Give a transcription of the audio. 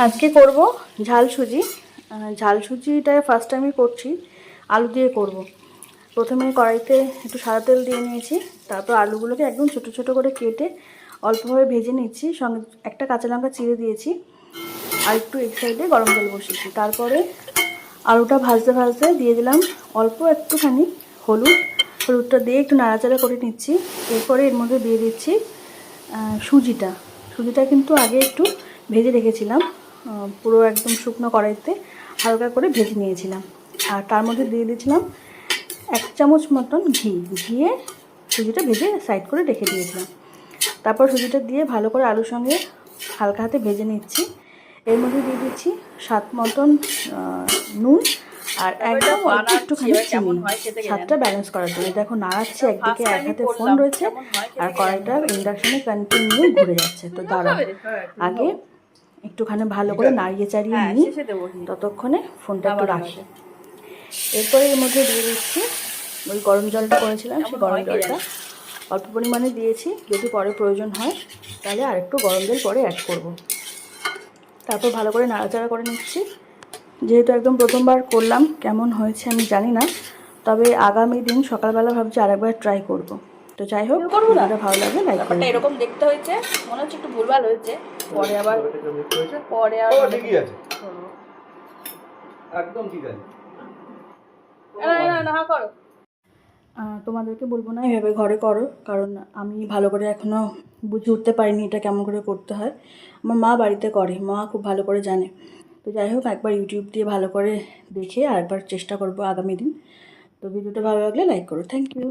আজকে করব ঝাল সুজি। ঝাল সুজিটা ফার্স্ট আমি করছি আলু দিয়ে করব। প্রথমে কড়াইতে একটু সাদা তেল দিয়ে নিয়েছি, তারপর আলুগুলোকে একদম ছোট ছোট করে কেটে অল্পভাবে ভেজে নিচ্ছি, সঙ্গে একটা কাঁচা লঙ্কা চিড়ে দিয়েছি আর একটু এক সাইডে গরম জল বসিয়েছি। তারপরে আলুটা ভাজতে ভাজতে দিয়ে দিলাম অল্প একটুখানি হলুদটা দিয়ে একটু নাড়াচাড়া করে নিচ্ছি। এরপরে এর মধ্যে দিয়ে দিচ্ছি সুজিটা কিন্তু আগে একটু ভেজে রেখেছিলাম, পুরো একদম শুকনো কড়াইতে হালকা করে ভেজে নিয়েছিলাম। আর তার মধ্যে দিয়ে দিয়েছিলাম 1 চামচ মতন ঘিয়ে সুজিটা ভেজে সাইড করে রেখে দিয়েছিলাম। তারপর সুজিটা দিয়ে ভালো করে আলুর সঙ্গে হালকা হাতে ভেজে নিচ্ছি। এর মধ্যে দিয়ে দিচ্ছি স্বাদ মতন নুন আর একদম অল্প একটুখানি চিনি, স্বাদটা ব্যালেন্স করার জন্য। দেখো নাড়াচ্ছি, একদিকে এক হাতে ফোন রয়েছে আর কড়াইটা ইন্ডাকশনে কন্টিনিউ ঘুরে যাচ্ছে। তো দাঁড়াও, আগে একটুখানি ভালো করে নাড়িয়ে চাড়িয়ে নিই, ততক্ষণে ফোনটা একটু রাখি। এরপরে এর মধ্যে দিয়ে দিচ্ছি ওই গরম জলটা করেছিলাম, সেই গরম জলটা অল্প পরিমাণে দিয়েছি, যদি পরে প্রয়োজন হয় তাহলে আরেকটু গরম জল পরে অ্যাড করব। তারপর ভালো করে নাড়াচাড়া করে নিচ্ছি। যেহেতু একদম প্রথমবার করলাম, কেমন হয়েছে আমি জানি না, তবে আগামী দিন সকালবেলা ভাবছি আরেকবার ট্রাই করব। তো যাই হোক, ভিডিওটা ভালো লাগলে লাইক করুন। এরকম দেখতে হয়েছে, মনে হচ্ছে একটু ভুলভাল হয়েছে, পরে আবার ঠিকই আছে, একদম ঠিক আছে। না করো। তোমাদেরকে বলবো না এভাবে ঘরে করো, কারণ আমি ভালো করে এখনও বুঝে উঠতে পারিনি এটা কেমন করে করতে হয়। আমার মা বাড়িতে করে, মা খুব ভালো করে জানে। তো যাই হোক, একবার ইউটিউব দিয়ে ভালো করে দেখে আরেকবার চেষ্টা করব আগামী দিন। তো ভিডিওটা ভালো লাগলে লাইক করো। Thank you.